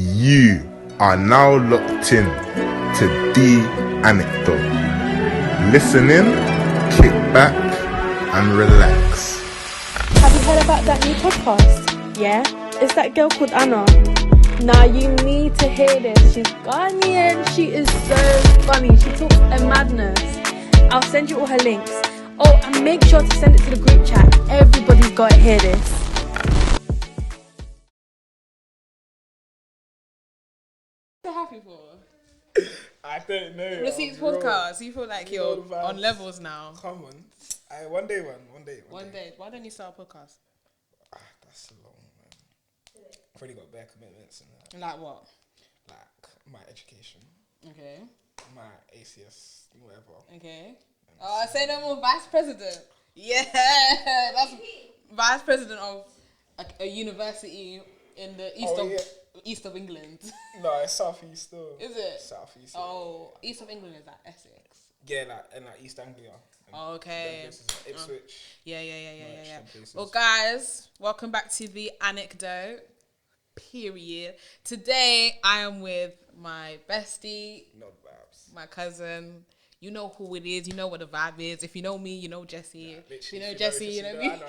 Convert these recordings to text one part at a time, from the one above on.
You are now locked in to the Anecdote. Listen in, kick back, and relax. Have you heard about that new podcast? Yeah? It's that girl called Anna. Nah, you need to hear this. She's Ghanaian. She is so funny. She talks a madness. I'll send you all her links. Oh, and make sure to send it to the group chat. Everybody's got to hear this. So happy for? I don't know. Receipts podcast. You feel like you're on levels now. Come on. One day. One day. Why don't you start a podcast? That's long, man. I've already got bare commitments and that. Like what? Like my education, Okay. my ACS, whatever. Okay. Oh, say no more. Vice president. Yeah, that's vice president of a university in the east of England. No, it's southeast still. Is it? Southeast. Oh, east of England is like Essex. Yeah, like East Anglia. Oh, okay. Places like Ipswich. Yeah. Places. Well, guys, welcome back to the Anecdote. Period. Today, I am with my bestie, Not vibes. my cousin. You know who it is. You know what the vibe is. If you know me, you know Jesse. If you know If Jesse, you know me. I know,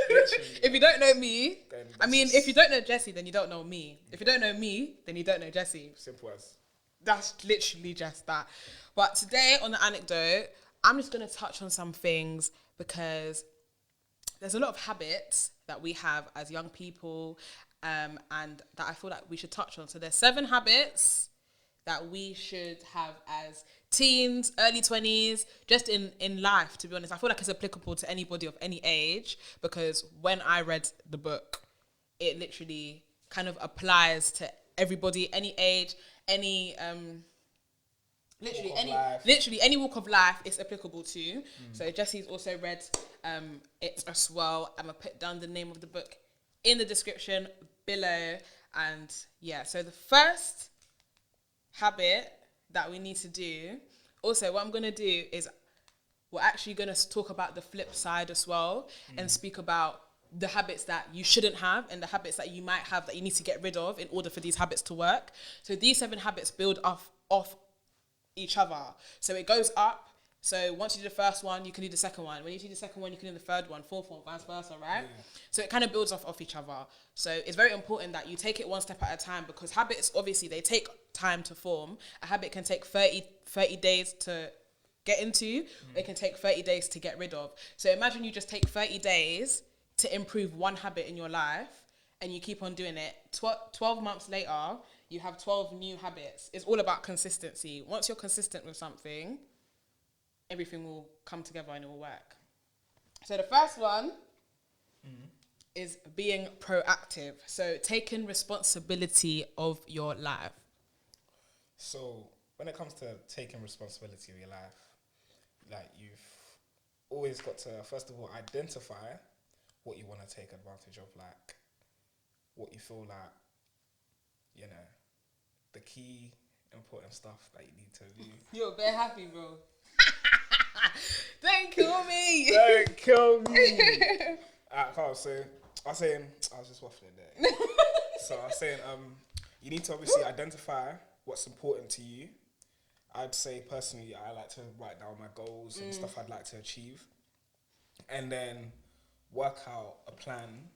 literally. If you don't know me, Then I mean, that's if you don't know Jesse, then you don't know me. If you don't know me, then you don't know Jesse. Simple as. That's literally just that. But today on the Anecdote, I'm just going to touch on some things because there's a lot of habits that we have as young people and that I feel like we should touch on. So there's 7 habits that we should have as teens, early 20s, just in life, to be honest. I feel like it's applicable to anybody of any age because when I read the book, it literally kind of applies to everybody, any age, any literally any walk of life it's applicable to. So Jesse's also read it as well. I'm gonna put down the name of the book in the description below. And yeah, so the first habit that we need to do, also what I'm gonna do is we're actually gonna talk about the flip side as well and speak about the habits that you shouldn't have and the habits that you might have that you need to get rid of in order for these habits to work. So these 7 habits build off each other. So it goes up. So once you do the first one, you can do the second one. When you do the second one, you can do the third one, fourth one, vice versa, right? Yeah. So it kind of builds off each other. So it's very important that you take it one step at a time because habits, obviously, they take time to form. A habit can take 30 days to get into. It can take 30 days to get rid of. So imagine you just take 30 days to improve one habit in your life and you keep on doing it. 12 months later, you have 12 new habits. It's all about consistency. Once you're consistent with something, everything will come together and it will work. So the first one is being proactive. So taking responsibility of your life. So when it comes to taking responsibility of your life, like you've always got to, first of all, identify what you want to take advantage of, like what you feel like, you know, the key important stuff that you need to do. You're very happy, bro. Don't kill me. Don't kill me. So I was just waffling there. So I was saying, you need to obviously identify what's important to you. I'd say personally, I like to write down my goals and stuff I'd like to achieve, and then work out a plan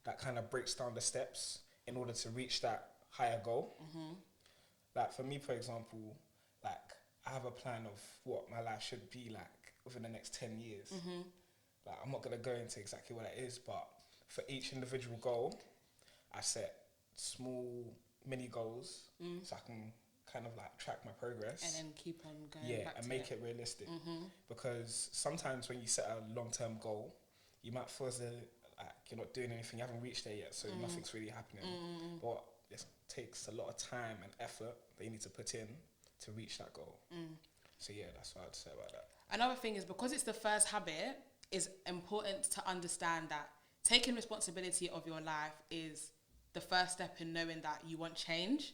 that kind of breaks down the steps in order to reach that higher goal. Like for me, for example, like I have a plan of what my life should be like within the next 10 years. Like I'm not going to go into exactly what it is, but for each individual goal, I set small mini goals so I can kind of like track my progress. And then keep on going back and to make it realistic. Because sometimes when you set a long-term goal, you might feel as though like you're not doing anything, you haven't reached there yet, so nothing's really happening. But it takes a lot of time and effort that you need to put in to reach that goal. So yeah, that's what I'd say about that. Another thing is because it's the first habit, it's important to understand that taking responsibility of your life is the first step in knowing that you want change.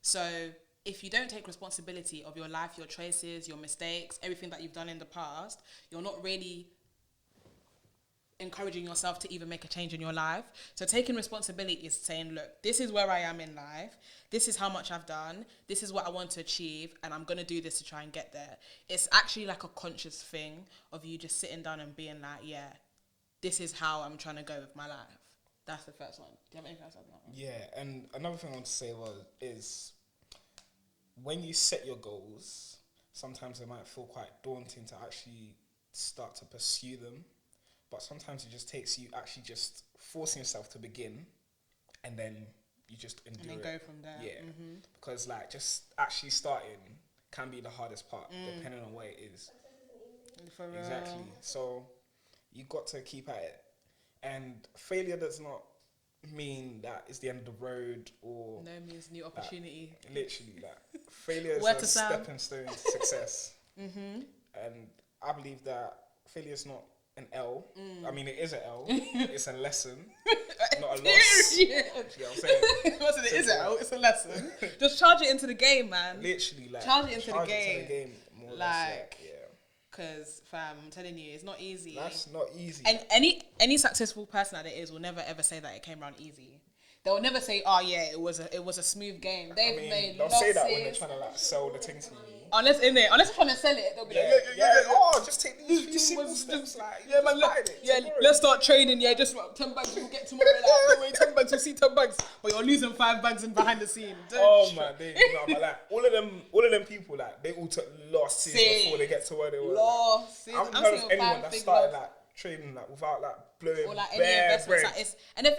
So if you don't take responsibility of your life, your choices, your mistakes, everything that you've done in the past, you're not really encouraging yourself to even make a change in your life. So taking responsibility is saying, look, this is where I am in life. This is how much I've done. This is what I want to achieve. And I'm going to do this to try and get there. It's actually like a conscious thing of you just sitting down and being like, yeah, this is how I'm trying to go with my life. That's the first one. Do you have anything else on that one? Yeah, and another thing I want to say is when you set your goals, sometimes it might feel quite daunting to actually start to pursue them. But sometimes it just takes you actually just forcing yourself to begin, and then you just endure And then go from there. Yeah, because like just actually starting can be the hardest part, depending on where it is. For real. Exactly. So you got to keep at it, and failure does not mean that it's the end of the road or No means new opportunity. literally, like failure is Where a to stand. stepping stone to success. And I believe that failure is not an L. I mean, it is an L. It's a lesson, not a loss. You know what I'm saying? It is out. It's a lesson. Just charge it into the game, man. Literally, like Charge it into the game. More or less, Like, yeah. Because, fam, I'm telling you, it's not easy. That's not easy. And any successful person that it is will never ever say that it came around easy. They'll never say, "Oh yeah, it was a smooth game." They've made they'll losses. say that when they're trying to like sell the thing to you. Unless they're trying to sell it, they'll be like, Oh, just take these few simple steps, like yeah, man, let's start training. Yeah, just 10 bags we'll get tomorrow. Like, don't worry, 10 bags, we'll see 10 bags, but you're losing 5 bags in behind the scene. Oh my days, no, but like all of them people, like they all took losses before they get to where they were. Losses. Like, I haven't heard of anyone that started like trading like without like blowing Or like any bare investments. bread. Like and the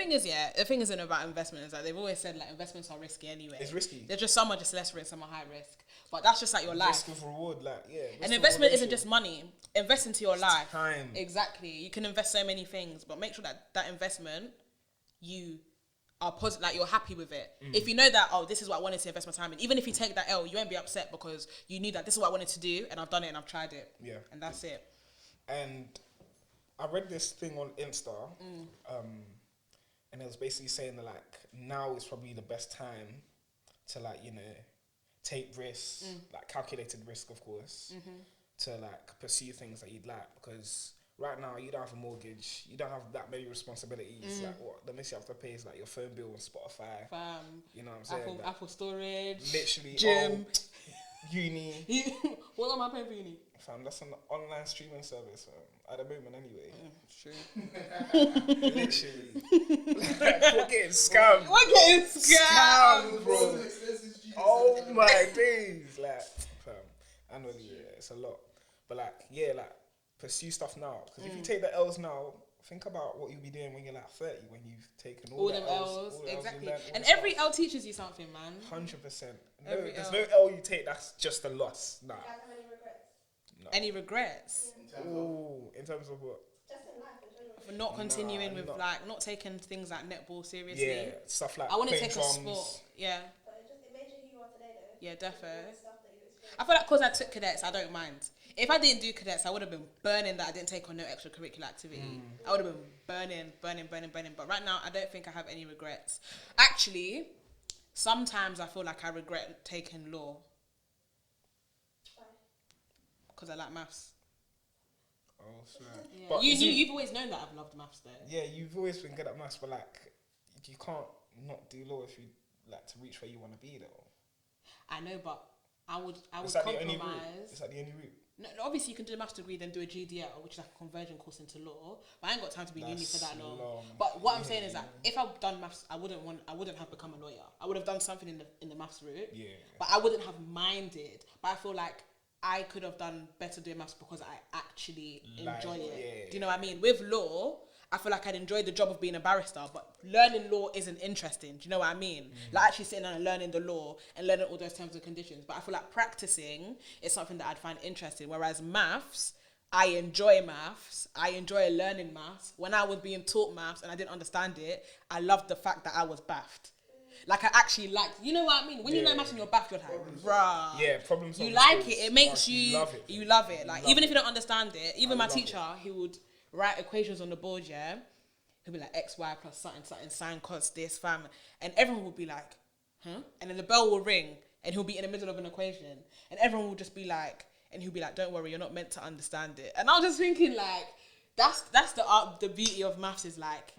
thing isn't about investment. Is like they've always said like investments are risky anyway. It's risky. They're just some are just less risk, some are high risk. But that's just like your life. Risk with reward, like An investment isn't just money. Invest into your life. time. Exactly. You can invest so many things, but make sure that investment you are positive, like you're happy with it. If you know that, oh, this is what I wanted to invest my time in. Even if you take that L, you won't be upset because you knew that this is what I wanted to do and I've done it and I've tried it. Yeah. And that's it. And I read this thing on Insta, and it was basically saying that like now is probably the best time to like take risks, like calculated risk, of course, to like pursue things that you'd like, because right now you don't have a mortgage, you don't have that many responsibilities. Like what the most you have to pay is like your phone bill and Spotify. You know what I'm saying? Apple storage. Literally, gym. Uni. What am I paying for uni? Fam, that's an online streaming service, at the moment anyway. True. Literally. We're getting scammed. We're getting scammed, bro. Oh my days. Like, fam, annually, yeah, it's a lot. But like, yeah, like, pursue stuff now. Because if you take the L's now, think about what you'll be doing when you're like 30, when you've taken all them the L's. all the Exactly. L's, And every L teaches you something, man. 100%. No, Every there's L. no L you take that's just a loss. Nah. Any regrets? Ooh, in terms of what? For not continuing with not. like not taking things like netball seriously. Yeah, stuff like I want to playing take drums. a sport. Yeah. But it made you who you are today, though. Yeah, definitely. Stuff that you experienced. I feel like because I took cadets, I don't mind. If I didn't do cadets, I would have been burning that I didn't take on no extracurricular activity. I would have been burning. But right now, I don't think I have any regrets. Actually, sometimes I feel like I regret taking law. Why? Because I like maths. Oh, swear. Yeah. But You've always known that I've loved maths though. yeah, you've always been good at maths, but like, you can't not do law if you like to reach where you want to be, though. I know, but I would Is that the compromise. only route? Is that the only route? No, obviously you can do a maths degree, then do a GDL, which is like a conversion course into law. But I ain't got time to be in uni for that long. But what I'm saying is that if I've done maths, I wouldn't have become a lawyer. I would have done something in the maths route. Yeah. But I wouldn't have minded. But I feel like I could have done better doing maths because I actually enjoy it. Yeah. Do you know what I mean? With law, I feel like I'd enjoy the job of being a barrister, but learning law isn't interesting. Do you know what I mean? Like actually sitting down and learning the law and learning all those terms and conditions. But I feel like practicing is something that I'd find interesting. Whereas maths, I enjoy maths. I enjoy learning maths. When I was being taught maths and I didn't understand it, I loved the fact that I was baffed. Like I actually liked, you know what I mean? When you learn maths and you're baffed, you're like, bruh. Yeah, problems. You like it. It makes love it. you love it. Like even if you don't understand it, even my teacher, he would write equations on the board, yeah? He'll be like X, Y plus something, sine, cos, this, fam. And everyone would be like, huh? And then the bell will ring and he'll be in the middle of an equation. And everyone will just be like, and he'll be like, don't worry, you're not meant to understand it. And I was just thinking like, That's the art. The beauty of maths is like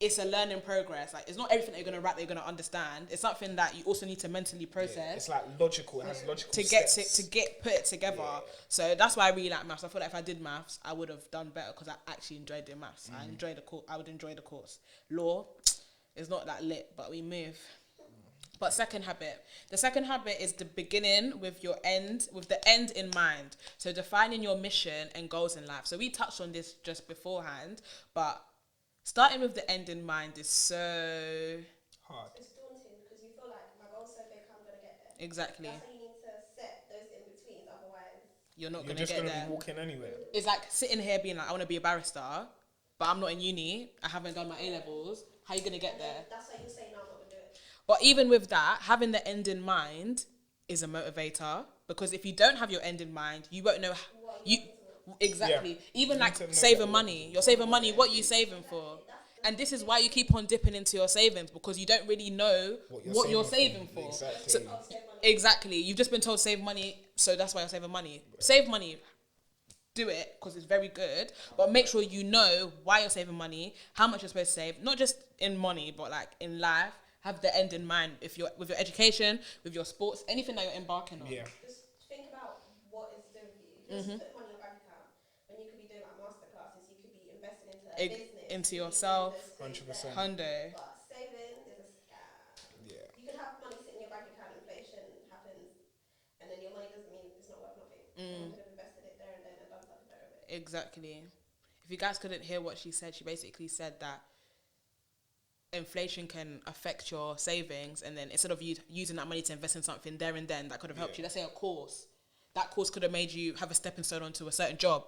it's a learning progress. Like it's not everything that you're gonna write that you're gonna understand. It's something that you also need to mentally process. It's like logical. It has logical to steps. get put it together. Yeah. So that's why I really like maths. I feel like if I did maths, I would have done better because I actually enjoyed doing maths. I enjoyed the course. I would enjoy the course. Law is not that lit, but we move. But second habit. The second habit is the beginning with the end in mind. So defining your mission and goals in life. So we touched on this just beforehand, but starting with the end in mind is so Hard. It's daunting because you feel like my goal's so big, how I'm gonna get there. exactly. That's why you need to set those in betweens, otherwise. You're not You're gonna just get gonna there. be walking anywhere. It's like sitting here being like, I want to be a barrister, but I'm not in uni. I haven't done my A levels. How are you gonna get there? That's why you say no, I'm not gonna do it. But even with that, having the end in mind is a motivator because if you don't have your end in mind, you won't know you exactly. Yeah. Even You like need to know saving that. money, you're saving money. What are you saving for? And this is why you keep on dipping into your savings because you don't really know what you're saving for. Exactly. So, exactly. You've just been told save money, so that's why you're saving money. Save money. Do it because it's very good, but make sure you know why you're saving money, how much you're supposed to save, not just in money, but like in life. Have the end in mind if you're with your education, with your sports, anything that you're embarking on. Yeah. Just think about what is doing for you. If you're just putting money in your bank account, when you could be doing like master classes, you could be investing into a business. Into you could be yourself. doing those things 100%. there. Hundo. But saving is a scam. Yeah. You can have money sitting in your bank account, inflation happens, and then your money doesn't mean it's not worth nothing. Someone could have invested it there and then and done something better with it. Exactly. If you guys couldn't hear what she said, she basically said that inflation can affect your savings, and then instead of you using that money to invest in something there and then that could have helped you, let's say a course, that course could have made you have a stepping stone onto a certain job.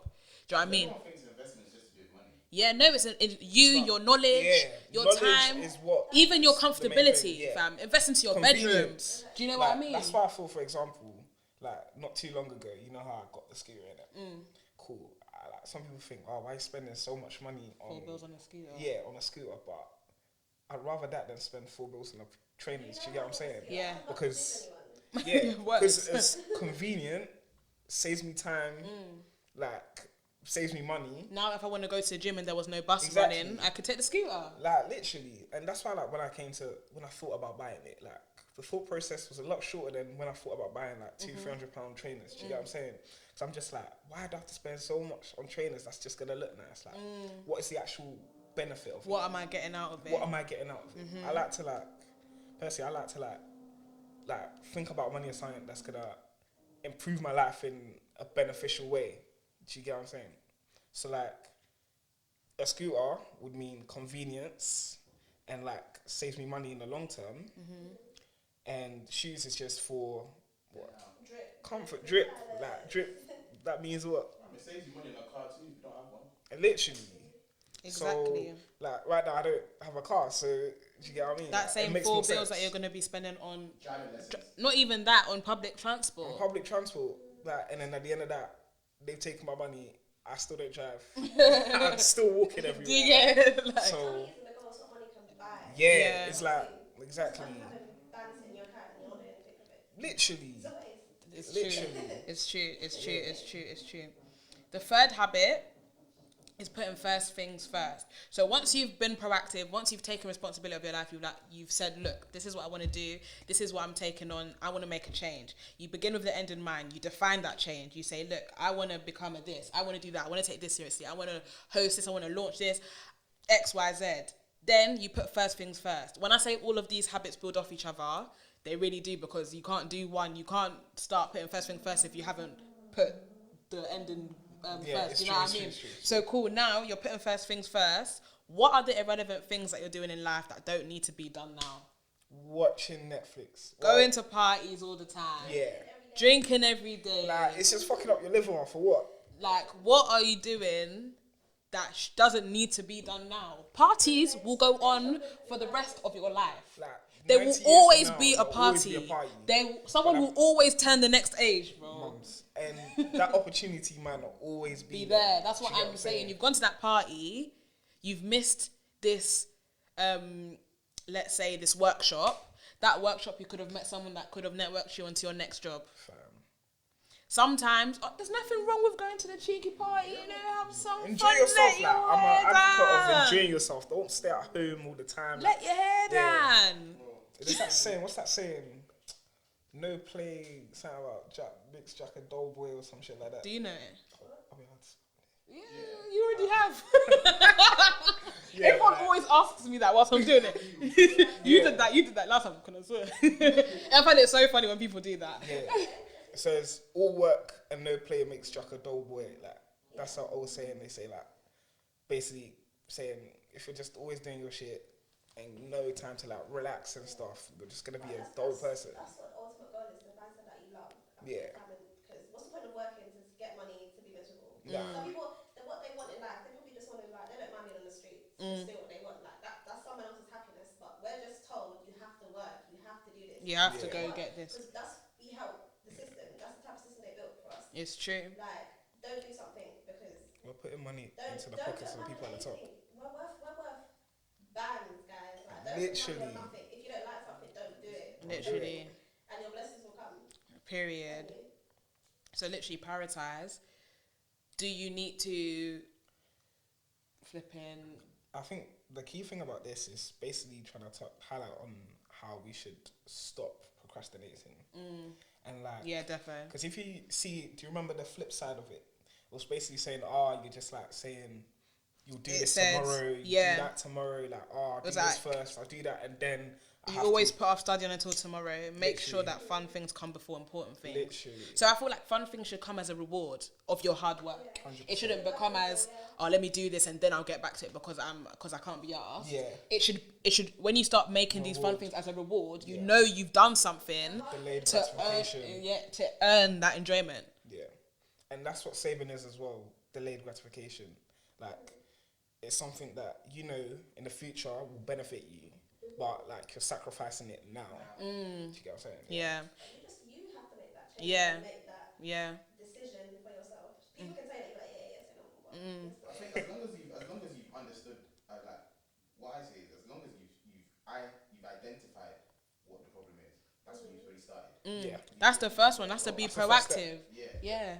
Do you know what I mean? Everyone thinks investment is just to do with money. Yeah, no, it's your knowledge, Yeah. your Knowledge time, is what even your is the main comfortability, thing, yeah. fam. Invest into your bedroom. Convenience. Do you know Like, what I mean? That's why I feel, for example, like not too long ago, you know how I got the scooter in it. Cool. Like some people think, oh, why are you spending so much money on 4 bills on a scooter. Yeah, on a scooter, but I'd rather that than spend 4 bills on a trainers. Do you get what I'm saying? Yeah. Because Anyone. yeah, It works. because it's convenient, saves me time, like saves me money. Now, if I want to go to the gym and there was no bus Exactly. running, I could take the scooter. Like literally, and that's why like when I thought about buying it, like the thought process was a lot shorter than when I thought about buying like £200-300 trainers. Do you get what I'm saying? So I'm just like, why do I have to spend so much on trainers that's just gonna look nice? Like, what is the actual benefit of What it? am I getting out of it? What am I getting out of it? I like to think about money as something that's gonna improve my life in a beneficial way. Do you get what I'm saying? So like a scooter would mean convenience and like saves me money in the long term. And shoes is just for what? Drip. Comfort, drip. Like drip. That means what? It saves you money in a car too if you don't have one. Literally. Exactly. So, like right now I don't have a car, so do you get what I mean? That Like, same it makes 4 more bills sense. that you're going to be spending on, Driving lessons. not even that, on public transport. On public transport, like, and then at the end of that, they've taken my money. I still don't drive. I'm still walking everywhere. Do you get like, So Money is in the goal, so money can buy. yeah, it's like exactly, Having bands in your account and you're not doing anything with it. literally, It's a waste. it's literally. true. It's true. It's true. It's true. It's true. The third habit is putting first things first. So once you've been proactive, once you've taken responsibility of your life, you've said, look, this is what I want to do. This is what I'm taking on. I want to make a change. You begin with the end in mind. You define that change. You say, look, I want to become a this. I want to do that. I want to take this seriously. I want to host this. I want to launch this. X, Y, Z. Then you put first things first. When I say all of these habits build off each other, they really do, because you can't do one. You can't start putting first thing first if you haven't put the end in Yeah, first. it's You know true, what it's I true, mean? it's true, it's So cool. Now you're putting first things first. What are the irrelevant things that you're doing in life that don't need to be done now? Watching Netflix, Going to parties all the time. yeah, Drinking every day. like it's just fucking up your liver for what? Like, what are you doing that doesn't need to be done now? Parties will go on for the rest of your life. Like There 90 will years from always now, be a there'll always party. be a party. Someone will always turn the next age, bro. Mums. And that opportunity might not always Be there. That's what Do you get I'm saying. You've gone to that party, you've missed this, let's say this workshop. That workshop, you could have met someone that could have networked you onto your next job. Fam. Sometimes there's nothing wrong with going to the cheeky party, you know, have some Enjoy fun. yourself, let like your I'm hair an advocate of down. enjoying yourself. Don't stay at home all the time. Let your hair Yeah. down. There's that saying, what's that saying? No play, something about mix Jack and Doughboy or some shit like that. Do you know it? I mean, Yeah, you already have. Yeah, Everyone like- always asks me that whilst I'm doing it. You did that last time, can I swear? I find it so funny when people do that. yeah. It says all work and no play makes Jack a dull boy. Like that's our old saying. They say like basically saying if you're just always doing your shit and no time to like relax and stuff, you're just gonna be a dull person. That's what the ultimate goal is, to find something that you love. Yeah. Because what's the point of working to get money to be miserable? Yeah. Some people, what they want in life, they probably just want to, like, they don't mind being on the streets, just do what they want. Like, that's someone else's happiness. But we're just told you have to work, you have to do this. You have to go get this. Because we help the system. That's the type of system they built for us. It's true. Like, don't do something because We're putting money don't into the don't pockets of the people at the top. We're worth bands, guys. Like, don't Literally. spend money on nothing. If you don't like something, don't do it. Literally. And your blessings will come. Period. So literally prioritize. Do you need to flip in? I think the key thing about this is basically trying to highlight on how we should stop procrastinating. And like, Yeah, defo. because if you see, do you remember the flip side of it? It was basically saying, you're just like saying, you'll do It this says, tomorrow, you yeah. do that tomorrow, like, I'll do was this like- first, I'll do that, and then I You have always to, put off studying until tomorrow. Make sure Literally. that fun things come before important things. literally, So I feel like fun things should come as a reward of your hard work. 100%. It shouldn't become as, let me do this and then I'll get back to it because I can't be asked. Yeah. It should when you start making these fun Reward. things as a reward, you Yeah. know you've done something delayed to gratification. to earn that enjoyment. Yeah, and that's what saving is as well. Delayed gratification, like it's something that you know in the future will benefit you, but like you're sacrificing it now. Do you get what I'm saying? Yeah. You have to make that change. Yeah. And make that Yeah. decision for yourself. People can say that you're like, yeah, say no. But I think as long as you've understood, like what I say is as long as you've identified what the problem is, that's when you've already started. Yeah, That's the first one. That's to be That's the first step. proactive. Yeah. Yeah.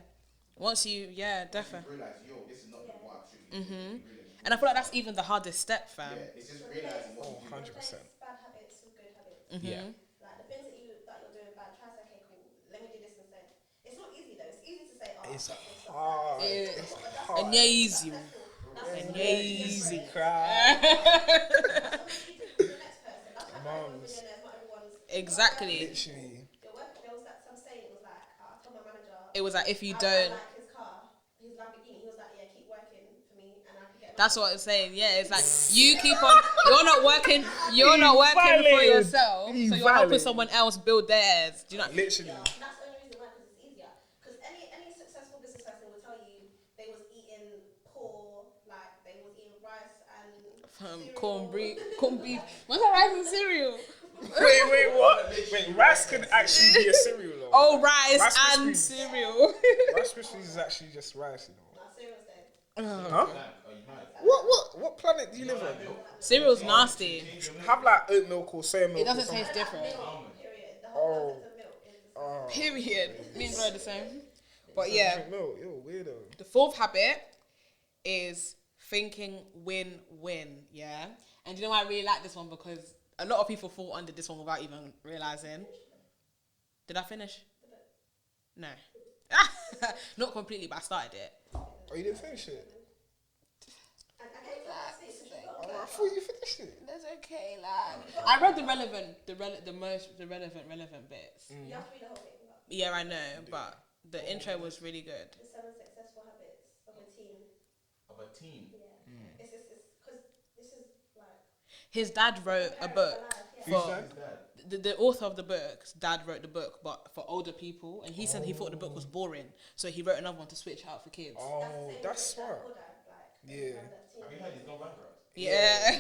Once you, You definitely. realize, this is not what I should be doing. And I feel like that's even the hardest step, fam. Yeah, it's just realizing what you do. 100%. replace bad habits with good habits. Yeah, Like the things that you're doing bad, try to say, okay, cool, let me do this instead. It's not easy though. It's easy to say, it's stop this, stop hard. that. Yeah. It's But that's hard. And yeah, easy. That's And what yeah, you do. easy. Cry. That's what you do to the next person. That's why not everyone's Mums. millionaires, not everyone's. Exactly. Literally, There was some saying, it was like, I told my manager, It was like if you I don't. like his car, his Lamborghini. He was like, yeah, keep working for me, and I can get. That's what I'm saying. Yeah, it's like you keep on. You're not working. You're not working for violated. yourself. He So you're helping violated. someone else build theirs. Do you know? literally. And that's the only reason why, because it's easier. Because any successful business person will tell you they was eating poor, like they was eating rice and cereal. Corn beef. What's that rice and cereal? Wait, what? Wait, rice could actually be a cereal though. Oh, rice Rice and Krispies. cereal. Rice Krispies is actually just rice, you know. Nah, cereal's dead. Huh? Are you mad? What planet do you live on? Cereal's nasty. Have like oat milk or soy milk. It doesn't or something. taste different. Period. The whole concept of milk is the same. Period. Me and bro are the same. But yeah, Drink milk, yo, weirdo. the fourth habit is thinking win-win. Yeah, and you know why I really like this one because a lot of people fall under this one without even realizing. Did I finish? No. Not completely, but I started it. Oh, you didn't finish it? I came to last week, so she's got Oh, I thought you finished it. That's okay, like I read the relevant bits. You have to read the whole thing. But Yeah, I know, but the intro was really good. the 7 successful habits of a team. Of a team. Yeah. It's because this is like. His dad wrote a book Who's for that? the author of the book's dad wrote the book, but for older people, and he said he thought the book was boring, so he wrote another one to switch out for kids. Oh, that's smart. Yeah. Have you heard he's gone bankrupt? Yeah.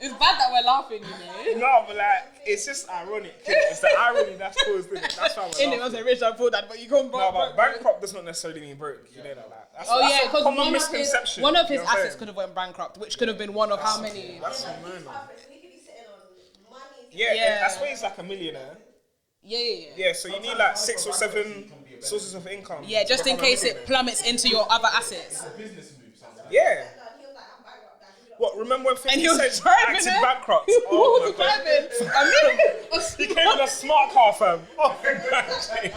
It's bad that we're laughing, you know. No, but like, it's just ironic. It's the irony that's caused it. That's why we're In it was laughing. a rich and poor dad, but you can't No, but bankrupt does not necessarily mean broke. You know that, like, that's, Oh that's yeah, a because common misconception. one of you his know what I'm assets saying? could have went bankrupt, which could have been one of how many. That's Yeah, a like, he's no-no. perfect, so he could be sitting on money. Yeah, Yeah. that's why he's like a millionaire. Yeah, so you need like 6 or 7 sources of income. Yeah, just in case it plummets into your other assets. Business move sounds like. Yeah. He was like, I'm bankrupt, guys. What, remember when 50 And he was Cent driving acted it. bankrupt? What Oh was my god. driving? He came in a smart car, fam. Oh, imagine.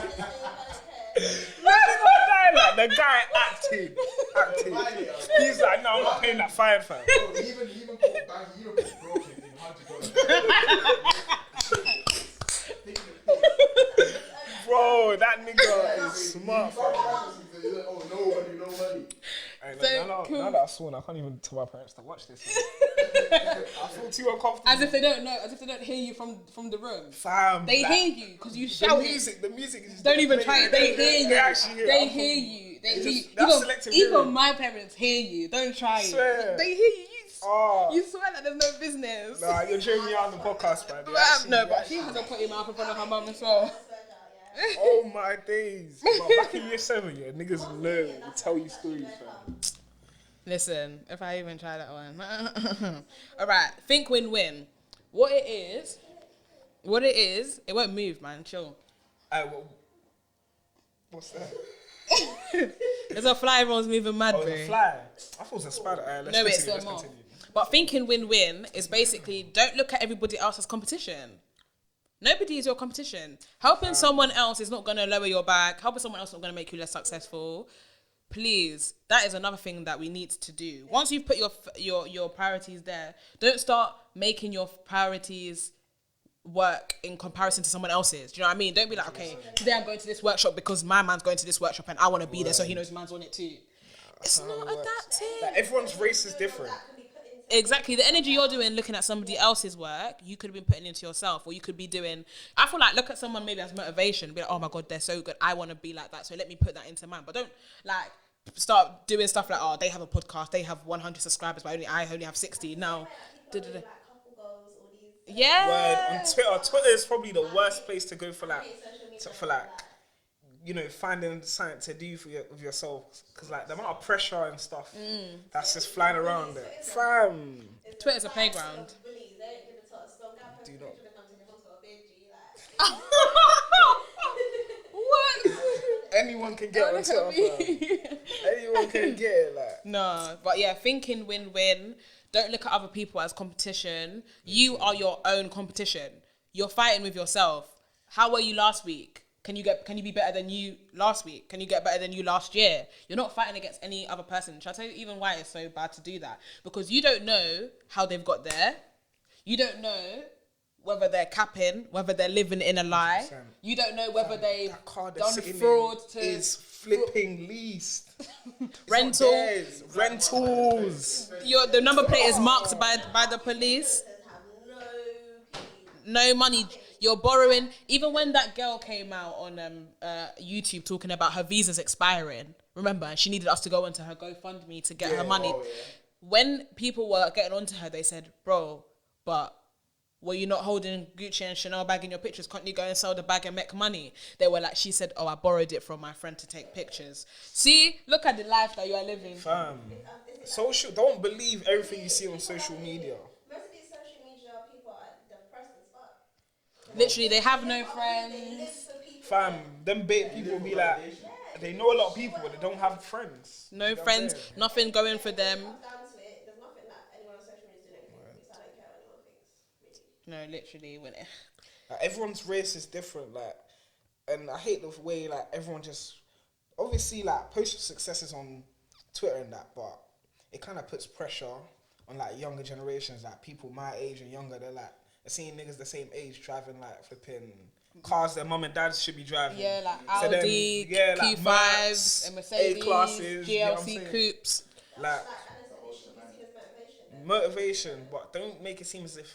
Like the guy acting. He's like, no, I'm not paying that fine, fam. He even put broken in $100. Bro, that nigga is smart, fam. Oh, no money. Now that I sworn, I can't even tell my parents to watch this. I feel too uncomfortable. As if they don't know, as if they don't hear you from the room. Fam, They like, hear you because you shout. the music is just Don't even playing. try it. They hear you. They actually hear They it. hear you. They hear you. That's selective Even hearing. my parents hear you. Don't try Swear. it. They hear you. Oh. You swear that there's no business. Nah, you're joking me out on the podcast, man. No, but she hasn't put him out in front of her mum as well. Oh my days. But back in year 7, yeah, niggas learn and tell you stories, fam. Listen, if I even try that one. Alright, think win-win. What it is, it won't move, man. Chill. What's that? There's a fly, everyone's moving mad, Oh, bro. it's a fly. I thought it was a spider. No, it's a moth. But thinking win-win is basically don't look at everybody else as competition. Nobody is your competition. Helping someone else is not going to lower your back. Helping someone else is not going to make you less successful. Please, that is another thing that we need to do. Once you've put your priorities there, don't start making your priorities work in comparison to someone else's. Do you know what I mean? Don't be like, okay, today I'm going to this workshop because my man's going to this workshop and I want to be there so he knows man's on it too. It's not adapting. Like, everyone's race is different. Exactly. The energy you're doing looking at somebody else's work, you could have been putting into yourself, or you could be doing, I feel like, look at someone maybe as motivation, be like, oh my God, they're so good. I want to be like that. So let me put that into mine. But don't like start doing stuff like, oh, they have a podcast, they have 100 subscribers, but I only have 60. No. Yeah. Word on Twitter. Twitter is probably the worst place to go for you know, finding something to do with yourself, because like the amount of pressure and stuff that's just flying around there, fam. Twitter's a playground. Do not. What? Anyone can get on Twitter, fam. Anyone can get it, like. No, but yeah, thinking win-win. Don't look at other people as competition. You are your own competition. You're fighting with yourself. How were you last week? Can you be better than you last week? Can you get better than you last year? You're not fighting against any other person. Shall I tell you even why it's so bad to do that? Because you don't know how they've got there. You don't know whether they're capping, whether they're living in a lie. 100%. You don't know whether they've done fraud to... is flipping leased. Rentals. The number plate is marked by the police. No money. You're borrowing. Even when that girl came out on YouTube talking about her visa's expiring, remember, she needed us to go into her GoFundMe to get her money. When people were getting onto her, they said, bro, but were you not holding Gucci and Chanel bag in your pictures? Can't you go and sell the bag and make money? They were like, she said, oh, I borrowed it from my friend to take pictures. See, look at the life that you are living. Fam, don't believe everything you see on social media. Most of these social media people are depressed as fuck. Literally, they have no friends. Fam, them bait people be like, they know a lot of people, but they don't have friends. No friends, nothing going for them. Down to it, there's nothing that anyone on social media is doing anything because I don't care what anyone thinks, really. No, literally, when it... Like, everyone's race is different, like, and I hate the way like everyone just obviously like posts successes on Twitter and that, but it kind of puts pressure on like younger generations, like people my age and younger. They're seeing niggas the same age driving like flipping cars their mum and dad should be driving. Yeah, like So then, Audi, yeah, like Q5s, and Mercedes, A-classes, you know what I'm GLC saying? coupes. Like motivation, but don't make it seem as if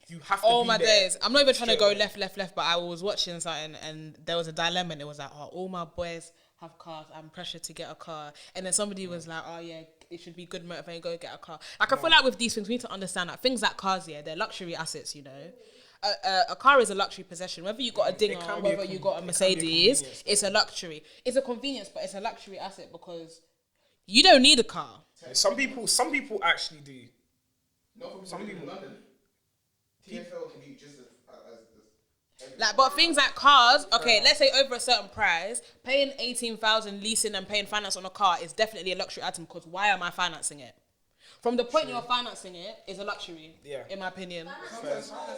you have to. Oh be my there days! I'm not even trying to go straight away. left, but I was watching something and there was a dilemma and it was like, oh, all my boys have cars. I'm pressured to get a car, and then somebody was like, oh yeah, it should be good motivation. Go get a car. Like I feel like with these things, we need to understand that things like cars, yeah, they're luxury assets. You know, a car is a luxury possession. Whether you got a Dinger, can be a whether you got a it Mercedes, can be a convenience, it's a luxury. It's a convenience, but it's a luxury asset because you don't need a car. Some people actually do. Not from some people in London. TFL can be just as Like, but things like cars, okay, let's say over a certain price, paying 18,000 leasing and paying finance on a car is definitely a luxury item, because why am I financing it? From the point you're financing it is a luxury, in my opinion.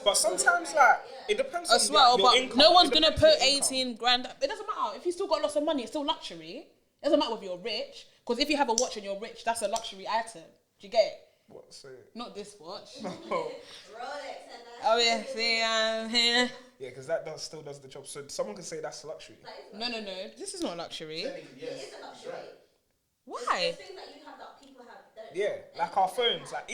But sometimes, like, it depends on As well, your but income. no one's It gonna depends on put your income. 18 grand. It doesn't matter. If you still got lots of money, it's still luxury. It doesn't matter if you're rich, because if you have a watch and you're rich, that's a luxury item. Do you get it? What, so, Not this watch. Rolex and that. Oh yeah, see, I'm here. yeah, because that still does the job. So someone could say that's luxury. No, this is not luxury. Yes, It is a luxury. Why? There's things that you have that people have don't. Yeah, like our phones. Like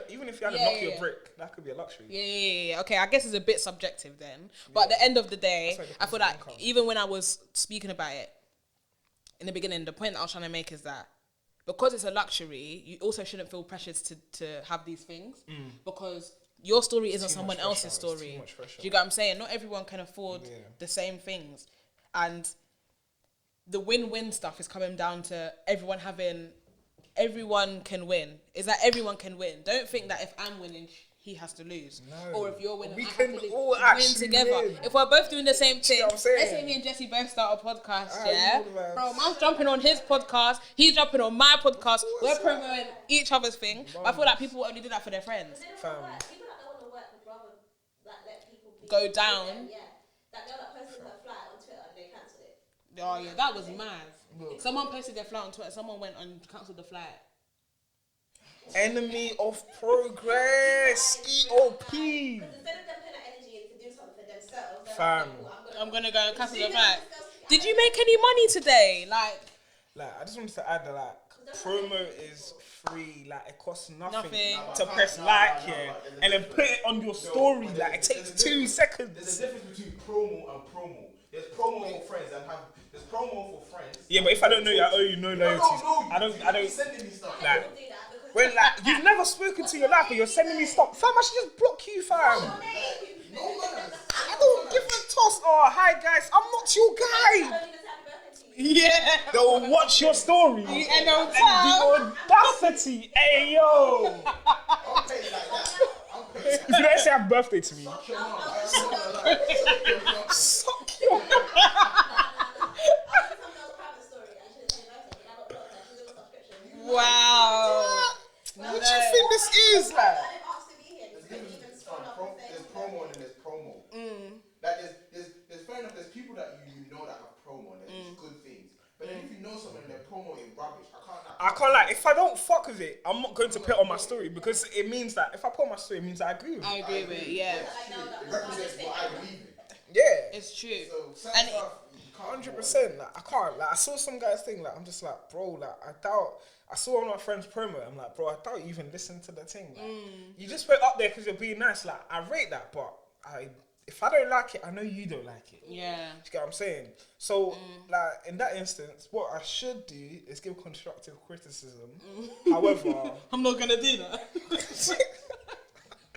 even if you had a Nokia brick, that could be a luxury. Yeah. Okay, I guess it's a bit subjective then. But at the end of the day, That's why it I feel depends like on income. even when I was speaking about it in the beginning, the point that I was trying to make is that because it's a luxury, you also shouldn't feel pressured to have these things, because your story isn't Too someone much else's pressure, it's story. too much pressure. Do you get what I'm saying? Not everyone can afford Yeah. the same things. And the win-win stuff is coming down to everyone can win. Is that everyone can win. Don't think that if I'm winning, he has to lose. No. Or if you're winning, We I have can to lose. all Win actually together. win. If we're both doing the same thing, what I'm saying? let's say me and Jesse both start a podcast, Ah, yeah? you know that. Bro, man's jumping on his podcast, he's jumping on my podcast, we're promoting each other's thing. But I feel like people only do that for their friends. They don't Fam. want to work. People that don't want to work would rather like let people Go down. Yeah. That girl that posted her flight on Twitter and they cancelled it. Oh yeah, that was mad. Someone posted their flight on Twitter, someone went and cancelled the flight. Enemy of progress. EOP. Because instead of them putting that energy into doing something for themselves, they're Fam. like, cool, I'm gonna go and cancel the As soon flight. as this goes- Did you make any money today? Like, Like, I just wanted to add that, like, promo is free. Like, it costs nothing, Nothing. to press like here and then put it on your story. Like, it takes 2 There's seconds. a difference between promo and promo. There's promo for friends and there's promo for friends. Yeah, but if I don't know you, I owe you no loyalties. I don't. You're sending me stuff. Like, People do that because when like you've never spoken to your life, but you're sending me stuff, fam. I should just block you, fam. No manners. I don't give a toss. Oh, hi guys, I'm not your guy. don't even say happy birthday to you. yeah. They'll watch your story And on and time. the audacity. Hey yo, I'll pay you like that. I'll pay you like if you don't say happy birthday to me, that. Your mum. I don't know like suck your. Wow. What do you think this is like? There's promo and then there's promo. Like there's fair enough. There's people that you know that have promo and there's good things. But then if you know someone and they're promoting rubbish, I can't like if I don't fuck with it, I'm not going to put it on my story because it means that if I put on my story, it means that I agree with it. I agree with it, yeah. It represents what I believe in. Yeah. It's true. So certain And stuff you can't. 100%. Like I can't. Like I saw some guy's thing. Like I'm just like, bro. Like I doubt. I saw one of my friends promo. I'm like, bro. I doubt you even listen to the thing. Like, you just put it up there because you're being nice. Like I rate that, but if I don't like it, I know you don't like it. Yeah. Do you get what I'm saying? So, like in that instance, what I should do is give constructive criticism. However, I'm not gonna do that.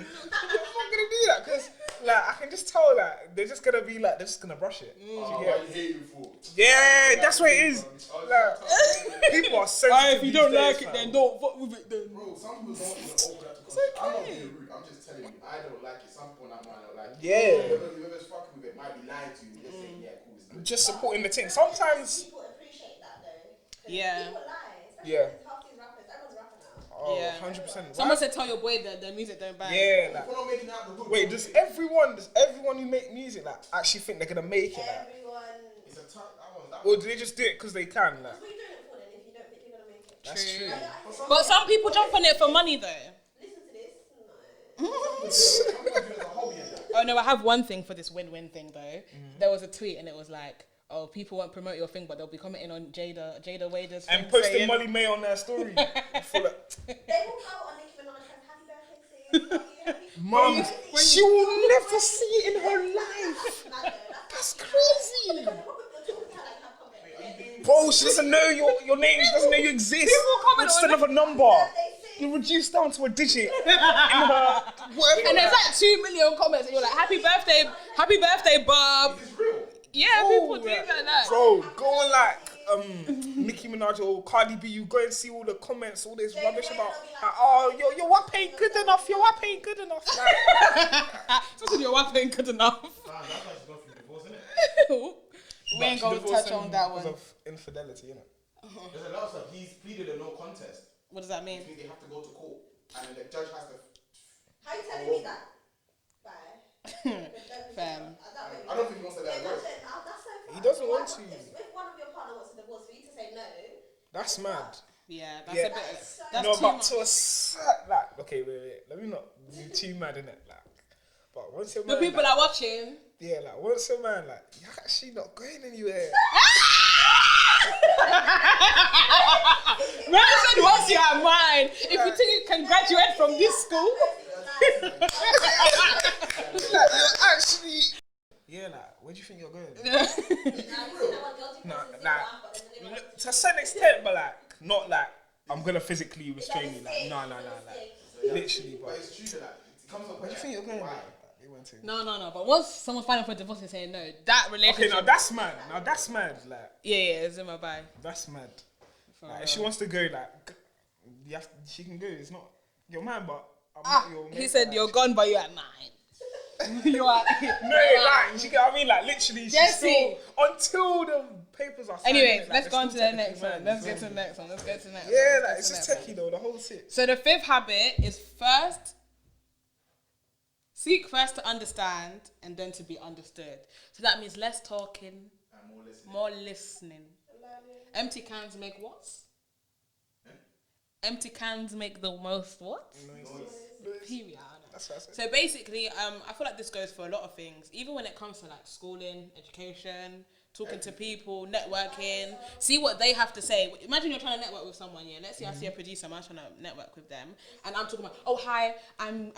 I'm not gonna do that because, like, I can just tell that they're just gonna be like, they're just gonna brush it. Oh, what you hate you for? Yeah, that's what it is. Like, people are sensitive. If you these don't days, like it, fam. then don't fuck with it then. Bro, some people don't even open up to conversation. I'm not being rude. I'm just telling you. I don't like it. Some people that might not like it. Yeah. Whoever's fucking with it might be lying to you. Just saying, yeah, cool, it's good. Just supporting the thing. Sometimes, People appreciate that though. 'Cause Yeah. People lie. Especially Yeah. with half these rappers. Everyone's rapping now. oh, Yeah. 100%. Someone said tell your boy that the music don't bang. Yeah, like, If we're not making it out the hood, wait, does everyone who make music like actually think they're gonna make it? Like, Everyone. it's a tough. That or do they just do it because they can? Like, What are you doing it for then if you don't think you're gonna make it? that's true. But some people jump on it for money though. Listen to this. No. some people do it as a hobby and that. Oh no, I have one thing for this win-win thing though. There was a tweet and it was like, oh, people won't promote your thing, but they'll be commenting on Jada Wader's and thing posting saying- Molly May on their story. Full of, They will go on Nicki Minaj and happy birthday to you. Mum, she will never see it in her life. That's crazy. Bro, she doesn't know your name. She doesn't know you exist. People comment It's just on another number. You reduce down to a digit in her. Whatever. And there's like 2 million comments and you're like, happy birthday, Bob. It's real. Yeah, Oh, people do like, that. bro, go on like Nicki Minaj or Cardi B, you go and see all the comments, all this rubbish about oh your WAP ain't good enough, your WAP ain't good enough. Like, Especially your wife ain't good enough. That's We ain't gonna touch on that one. Because of infidelity, innit? There's a lot of stuff. He's pleaded a no contest. What does that mean? Which means they have to go to court, and then the judge has to. How you telling me that? Bye. Fam. I don't think he wants to let her go. That's so far. He doesn't want to. If one of your partner wants a divorce, for you to say no. That's mad. Yeah, that's Yeah. a bit. So That's No, too but much. to a certain, like, okay, wait. Let me not be too mad in it, like. But once you're The man, people like, are watching. yeah, like once you're man, like, you're actually not going anywhere. Man said once you are mine, if you think you can graduate from this school. Like, you're actually. Yeah, like, where do you think you're going? To a certain extent, but like, not like I'm gonna physically restrain you. Like, no, like, literally, But but. it's true that it comes up. Where do you think you're going? Why? Like, you went to. No. But once someone's filing for divorce and saying no, that Okay, relationship. now that's mad. Like, Yeah, it's in my bag. that's mad. For Like, real. if she wants to go, like, she can go. It's not your man, but I'm not your mate. He said like, you're gone, but you're at 9. You are. No, like, you get what I mean? Like, literally, she's Jesse. still, until the papers are signed. Anyway, like, let's they're go on to still the next technically one. mad, Let's you get to feel the me? next one. Let's go to the next one. Yeah, Let's like, go it's to the just next one. techie though, the whole shit. So the 5th habit is seek first to understand and then to be understood. So that means less talking, more listening. Empty cans make what? Empty cans make the most what? Period. That's what I said. So basically, I feel like this goes for a lot of things. Even when it comes to like schooling, education, talking to people, networking, see what they have to say. Imagine you're trying to network with someone, yeah. Let's say I see a producer, I'm trying to network with them, and I'm talking about, oh hi, I'm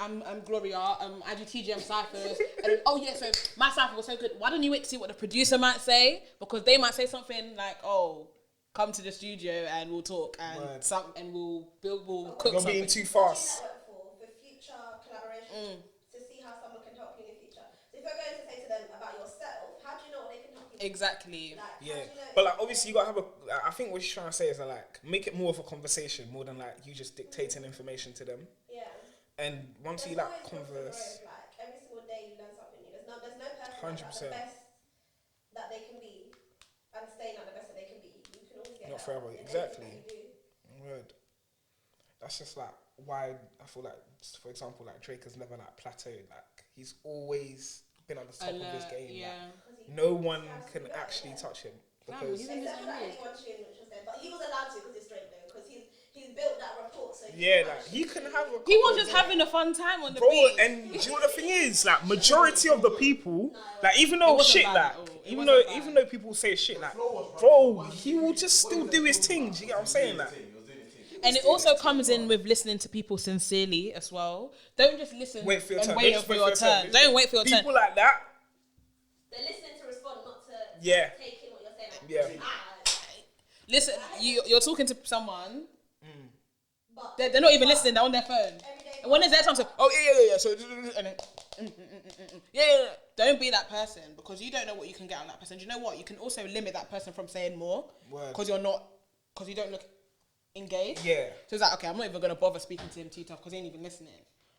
Gloria, I do TGM ciphers, and oh yeah, so my cipher was so good. Why don't you wait to see what the producer might say? Because they might say something like, oh, come to the studio and we'll talk and we'll cook You're something. being too fast. For future collaboration, to see how someone can help you in the future. So if you're going to say to them about yourself, how do you know what they can help you with? Exactly. Like, Yeah, how do you know but like obviously you gotta have a. I think what she's trying to say is that, like, make it more of a conversation more than like you just dictating information to them. Yeah. And once you There's like always room for converse, growth, like every single day you learn something new. There's no person that's like 100%. the best that they can be and staying at the best that they can be. You can always get Not better forever, in exactly. anything that you do. word. That's just like why I feel like, for example, like Drake has never like plateaued. Like he's always been on the top of his game. Yeah. Like, no one can actually touch him because he's in his Except for that anyone tune which was there, but he was allowed to because it's Drake though, because he's built that rapport. So like he can have a. He was just having a fun time on the Bro, beat. and do you know what the thing is? Like, majority of the people, like, even though wasn't shit, bad like, at all. It even wasn't though, bad. even though people say shit, like, bro, he will just still do his thing. Do you get what I'm saying? Like, And it also comes in with listening to people sincerely as well. Don't just listen wait for your and turn. wait Don't for your turn. Don't wait for your turn. People like that, they're listening to respond, not to Yeah. take in what you're saying. Like, Yeah. Listen, you're talking to someone. But They're not even listening. They're on their phone. And when is their time? So, oh yeah. So, and then, yeah. Don't be that person because you don't know what you can get on that person. Do you know what? You can also limit that person from saying more Word. because you don't look engaged. Yeah. So it's like, okay, I'm not even gonna bother speaking to him too tough because he ain't even listening.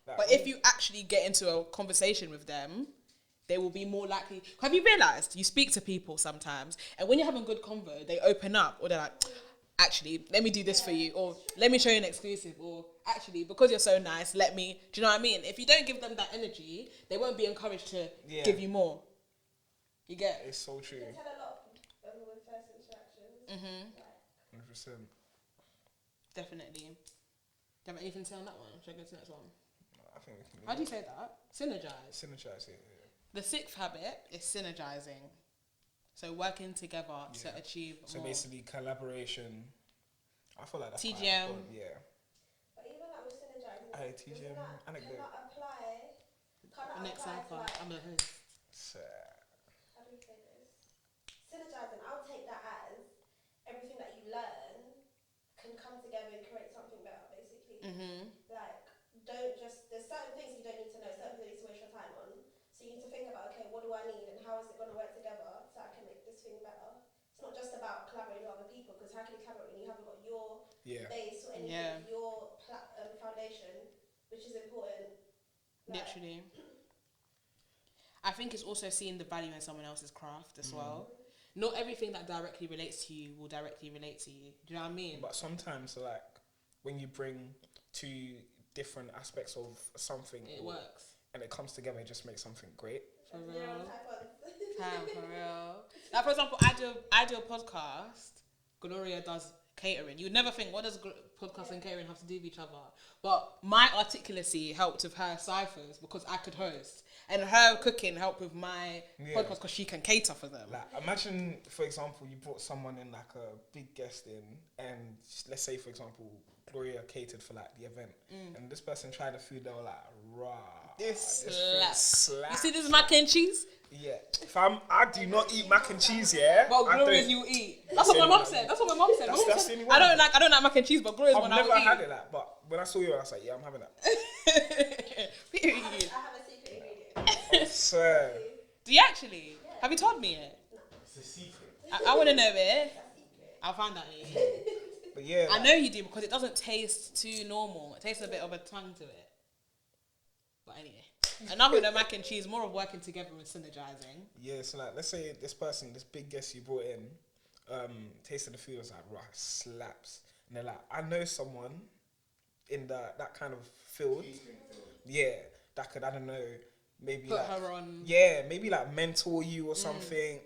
Like, But if you actually get into a conversation with them, they will be more likely. Have you realised you speak to people sometimes, and when you're having good convo, they open up, or they're like, actually, let me do this for you, or let me show you an exclusive, or actually, because you're so nice, let me. Do you know what I mean? If you don't give them that energy, they won't be encouraged to give you more. You get? it's so true. you can tell a lot with first interactions. 100%. Definitely. Do you have anything to say on that one? Should I go to the next one? I think we can How do you say that? Synergize. synergize it. The 6th habit is synergizing. So working together to achieve So more. basically, collaboration. I feel like that's quite TGM. important, yeah. But even like with synergizing, Hey, TGM, Anecdote. Cannot Next apply to cycle, like, I'm a host. So, how do we say this? Synergizing, I would take that as everything that you learn can come together and create something better, basically. Like, don't just, there's certain things you don't need to know, certain things to waste your time on. So you need to think about, okay, what do I need and how is it going to work together so I can make this thing better? It's not just about collaborating with other people, because how can you collaborate when you haven't got your base or anything, your foundation, which is important. Like, Literally. I think it's also seeing the value in someone else's craft as well. Not everything that directly relates to you will directly relate to you. Do you know what I mean? But sometimes, like, when you bring two different aspects of something, It works. and it comes together, it just makes something great. For real. For real. Like, for example, I do a podcast. Gloria does catering. You would never think, what does podcast and catering have to do with each other? But my articulacy helped with her ciphers because I could host. And her cooking helped with my podcast because she can cater for them. Like, imagine, for example, you brought someone in, like a big guest in, and let's say, for example, Gloria catered for like the event, and this person tried the food, they were like, "Rah, This food slaps. You see this mac and cheese? Yeah, I do not eat mac and cheese. Yeah, but Gloria's you eat. That's what my mom said. That's what my mom said. That's the only one. I don't like mac and cheese, but Gloria's one I would eat. I've never had it like, but when I saw you, I was like, yeah, I'm having that. Period. I have a secret ingredient. I swear. Do you actually? Yeah. Have you told me it? It's a secret. I want to know it. I'll find out later. But yeah, I know you do because it doesn't taste too normal. It tastes a bit of a tongue to it. But anyway, enough with the mac and cheese. More of working together and synergizing. Yeah, so like, let's say this person, this big guest you brought in, tasted the food, was like, right, slaps. And they're like, I know someone in that kind of field. Yeah, that could, I don't know, maybe Put like, her on. Yeah, maybe like mentor you or something.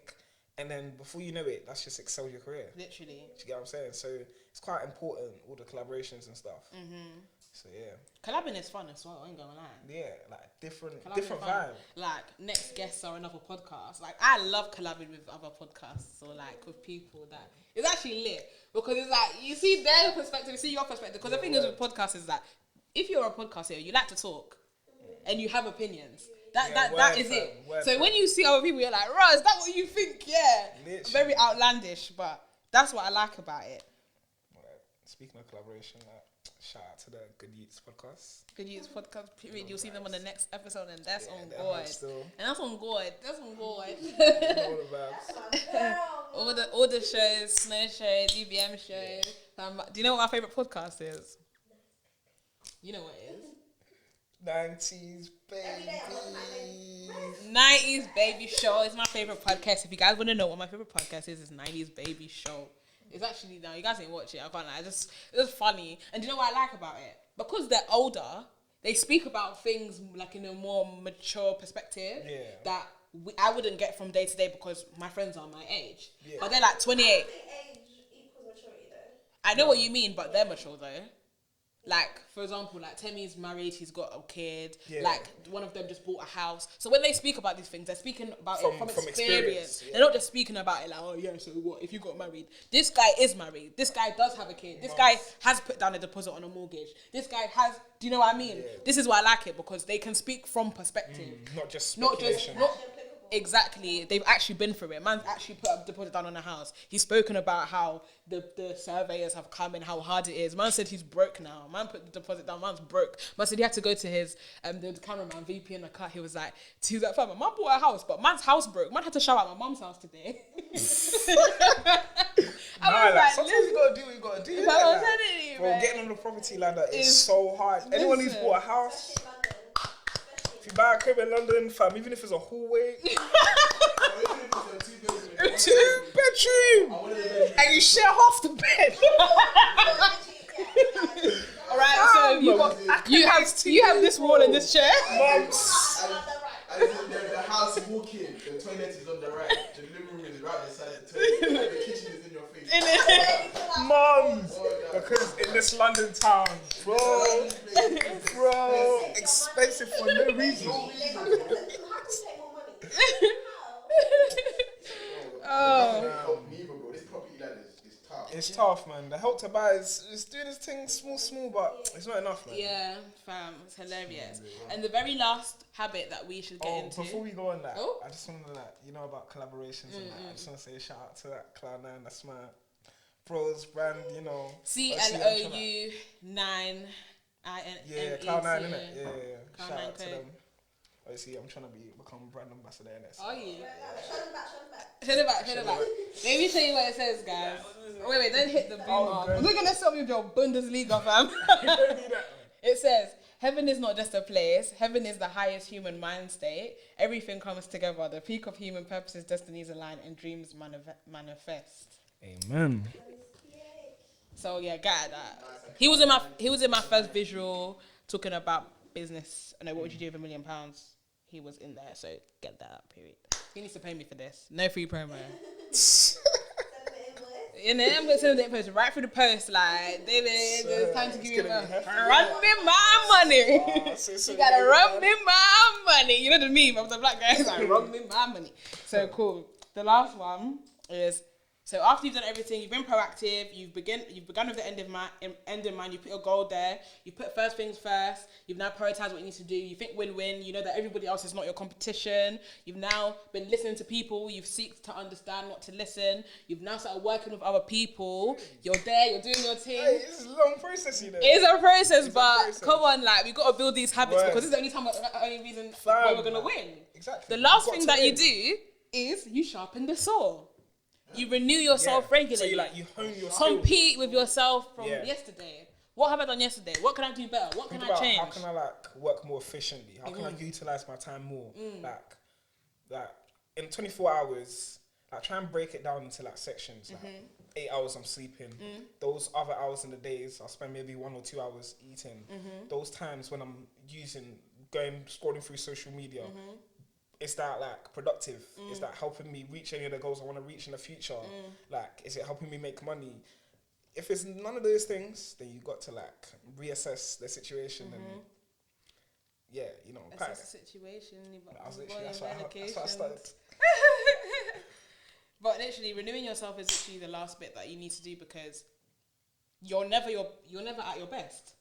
And then before you know it, that's just excel your career. Literally. Do you get what I'm saying? So it's quite important, all the collaborations and stuff. So yeah. Collabing is fun as well, I ain't gonna lie. Yeah, like different Collabing fun. vibe. Like next guests are another podcast. Like I love collabing with other podcasts or like with people that it's actually lit because it's like you see their perspective, you see your perspective. Because the thing is with podcasts is that if you're a podcaster, you like to talk and you have opinions. That is it. So when you see other people, you're like, right, is that what you think? Yeah. Literally. Very outlandish, but that's what I like about it. Right. Speaking of collaboration, shout out to the Good Youths podcast. Good Youths podcast, period. You'll see them on the next episode, and that's on they're God. still. And that's on God. That's on God. All the vibes. all the shows, Snow shows, UBM shows. Do you know what my favourite podcast is? You know what it is? 90s baby. 90s Baby Show is my favourite podcast. If you guys want to know what my favourite podcast is, it's 90s Baby Show. It's actually, no, you guys didn't watch it. I can't lie. It was funny. And do you know what I like about it? Because they're older, they speak about things like in a more mature perspective that I wouldn't get from day to day because my friends are my age. Yeah. But they're like 28. I don't think age equals maturity though. I know what you mean, but they're mature though. Like, for example, like Temi's married, he's got a kid. Yeah. Like, one of them just bought a house. So when they speak about these things, they're speaking about it from experience. Yeah. They're not just speaking about it like, oh yeah, so what if you got married? This guy is married. This guy does have a kid. This guy has put down a deposit on a mortgage. This guy has, do you know what I mean? Yeah. This is why I like it, because they can speak from perspective. Not just speculation. Exactly, they've actually been through it. Man's actually put a deposit down on a house. He's spoken about how the surveyors have come and how hard it is. Man said he's broke now. Man put the deposit down. Man's broke. Man said he had to go to his the cameraman VP in the car. He was like, fam, man bought a house, but man's house broke. Man had to shout out my mum's house today. Sometimes you gotta do what you gotta do. Bro, getting on the property ladder is so hard. Anyone who's bought a house. If you buy a crib in London, fam, even if it's a hallway, a 2-bedroom, and you share half the bed. Alright, so you have this wall and this chair. Mums. And the house walk-in, the toilet is on the right, the living room is right beside the toilet, the kitchen is in your face. Mums, because in this London town, bro, expensive for no reason. It's tough, man. The Help to Buy is doing this thing small, but it's not enough, man. Yeah, fam, it's hilarious. And the very last habit that we should get into. Before we go on that, I just want to about collaborations and that. I just want to say a shout out to that Cloud9. That's my bros brand, CLOU9. Yeah, Cloud9, innit? Yeah. Cloud9 Shout out to code. them. Obviously, I'm trying to become brand ambassador in it. Are you? Show them back. Hit it back. Let me tell you what it says, guys. Wait, don't hit the boomer. We're gonna stop with your Bundesliga, fam. It says, Heaven is not just a place. Heaven is the highest human mind state. Everything comes together. The peak of human purposes, destinies align, and dreams manifest. Amen. So yeah, get that. He was in my first visual talking about business. No, what would you do with £1 million? He was in there, so get that up, period. He needs to pay me for this. No free promo. In the invoice, send the post right through the post, like David, it's time to give you run me my money. You gotta run me my money. You know the meme of the black guy, like run me my money. So cool. The last one is, so after you've done everything, you've been proactive, you've begun with the end in mind, you put your goal there, you put first things first, you've now prioritized what you need to do, you think win-win, you know that everybody else is not your competition, you've now been listening to people, you've seeked to understand, not to listen, you've now started working with other people, you're there, you're doing your thing. Hey, it's a long process, you know. It is a process, but come on, like, we got to build these habits because this is the only reason why we're going to win. Exactly. The last thing that you do is you sharpen the saw. You renew yourself regularly. So you hone your skills. Compete with yourself from yesterday. What have I done yesterday? What can I do better? What can I change? How can I work more efficiently? How can I utilize my time more? Like in 24 hours, try and break it down into sctions. 8 hours I'm sleeping. Those other hours in the days, I'll spend maybe 1 or 2 hours eating. Those times when I'm scrolling through social media. Is that productive? Is that helping me reach any of the goals I want to reach in the future? Is it helping me make money? If it's none of those things, then you got to reassess the situation and Assess the situation. That's what I started. But literally, renewing yourself is literally the last bit that you need to do because you're never at your best.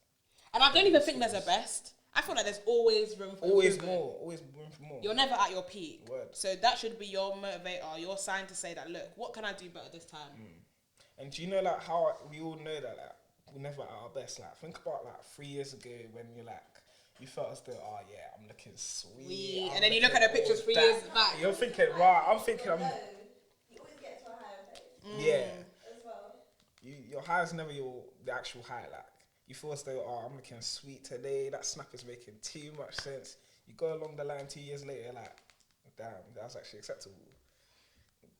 And I don't even think there's a best. I feel like there's always room for improvement. Always room for more. You're never at your peak. Word. So that should be your motivator, your sign to say that, look, what can I do better this time? And do you know how we all know that we're never at our best? Think about 3 years ago when you felt as though, oh yeah, I'm looking sweet. And then you look at the pictures 3 years back. You're thinking, right, I'm thinking I'm... You always get to a higher place. Yeah. As well. Your high is never the actual high. You feel as though, oh, I'm looking sweet today. That snap is making too much sense. You go along the line 2 years later, damn, that was actually acceptable.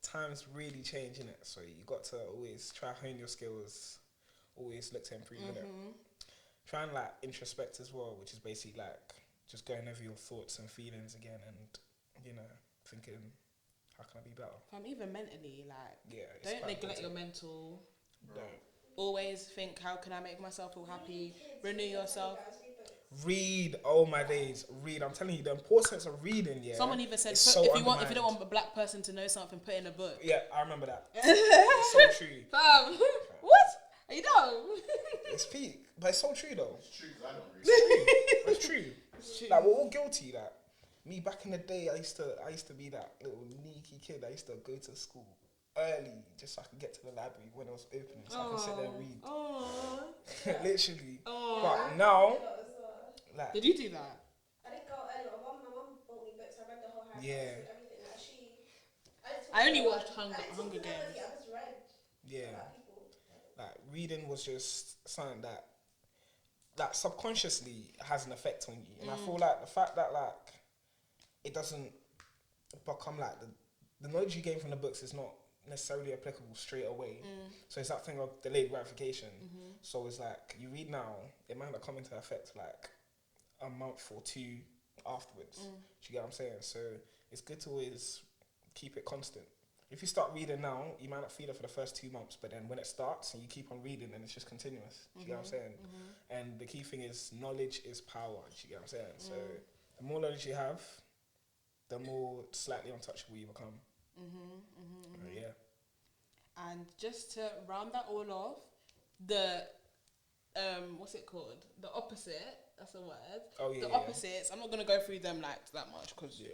Times really change, innit? So you got to always try to hone your skills. Always look to improve, innit? Try and introspect as well, which is basically just going over your thoughts and feelings again and, thinking, how can I be better? Even mentally, don't neglect your mental. Don't. Always think, how can I make myself feel happy? Renew yourself. Read, oh my days, read. I'm telling you, the importance of reading, Someone even said, if you don't want a black person to know something, put in a book. Yeah, I remember that. It's so true. What? Are you dumb? It's peak, but it's so true though. It's true, 'cause I don't read. It's true. It's true. We're all guilty. Me back in the day, I used to be that little sneaky kid. I used to go to school early just so I could get to the library when it was open, so I could sit there and read. Literally. But now, did you do that? I didn't go early. My mum bought me books. I read the whole Harry Potter, everything. I only watched Hunger Games. I just read. Yeah. Reading was just something that subconsciously has an effect on you, and I feel the fact that it doesn't become the knowledge you gain from the books is not necessarily applicable straight away. So it's that thing of delayed gratification. So it's you read now, it might not come into effect a month or two afterwards. Do you get what I'm saying? So it's good to always keep it constant. If you start reading now, you might not feel it for the first 2 months, but then when it starts and you keep on reading, then it's just continuous. Do you get what I'm saying? And the key thing is knowledge is power. Do you get what I'm saying? So the more knowledge you have, the more slightly untouchable you become. Yeah. And just to round that all off, the what's it called? The opposite. That's a word. Oh yeah. The opposites. I'm not gonna go through them that much because you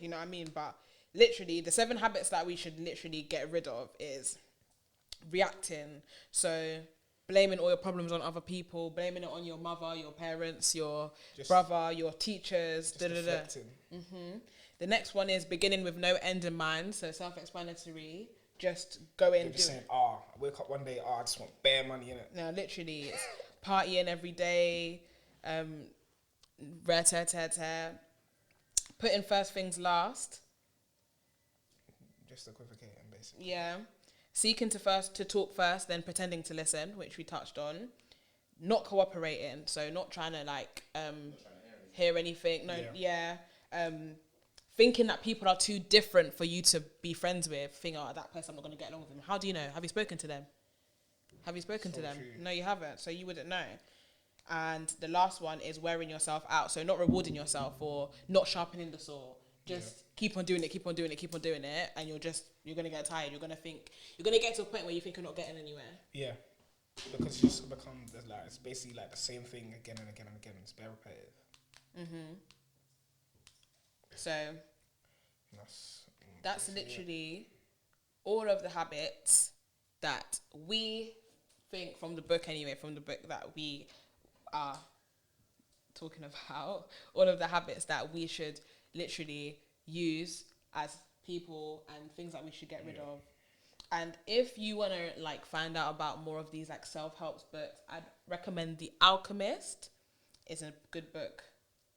know what I mean. But literally, the 7 habits that we should literally get rid of is reacting. So blaming all your problems on other people, blaming it on your mother, your parents, your brother, your teachers. Deflecting. The next one is beginning with no end in mind. So self-explanatory. Just go in. Just saying, I wake up one day, I just want bare money in it. No, literally, it's partying every day. putting first things last. Just equivocating, basically. Yeah. Seeking to talk first, then pretending to listen, which we touched on. Not cooperating, so not trying to hear anything. No, yeah. Thinking that people are too different for you to be friends with. Think, oh, that person, I'm not going to get along with them. How do you know? Have you spoken to them? Have you spoken to them? True. No, you haven't, so you wouldn't know. And the last one is wearing yourself out, so not rewarding yourself or not sharpening the saw. Just keep on doing it, and you're gonna get tired. You're gonna get to a point where you think you're not getting anywhere. Yeah, because it's just become it's basically like the same thing again and again and again. It's very repetitive. So that's literally all of the habits that we think from the book that we are talking about. All of the habits that we should literally use as people and things that we should get rid of. And if you want to find out about more of these self-help books, I'd recommend The Alchemist. It's a good book,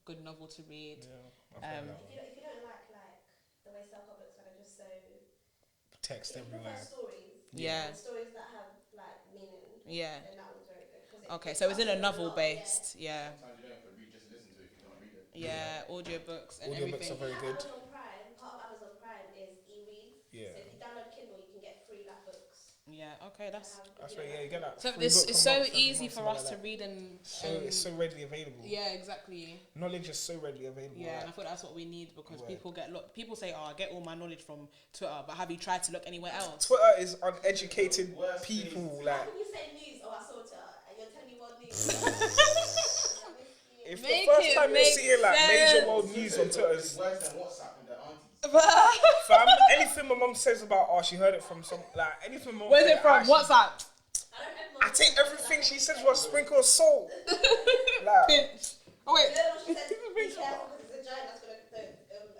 good novel to read. Yeah, if you don't like the way self-help books are just so text if you prefer everywhere. stories, Yeah. and stories that have meaning, Yeah. then that one's very good. Okay, so it's in a novel based, yeah. Sometimes you don't have to read, just listen to it if you don't read it. Yeah, audiobooks and Audiobooks everything. are very good. Amazon Prime, part of Amazon Prime is e-reads. Yeah. So if you download Kindle, you can get free books. Yeah, okay, that's right. Yeah, you get that. so free it's book a so month, every easy month, for something us like to that. read and It's so readily available. yeah, exactly. Knowledge is so readily available. Yeah, and I thought that's what we need because people say, "Oh, I get all my knowledge from Twitter," but have you tried to look anywhere else? Twitter is uneducated people. How can you say news? Oh, I saw Twitter, and you're telling me world news. If Make the first it time you're make seeing sense. major world news on Twitter is Worse than WhatsApp and their aunties. fam, anything my mum says about she heard it from some anything my mum Where's say, it from? actually- WhatsApp. I take everything she says with a sprinkle of salt. Pinch. Oh wait. You know what she said? Be careful because it's a giant that's going to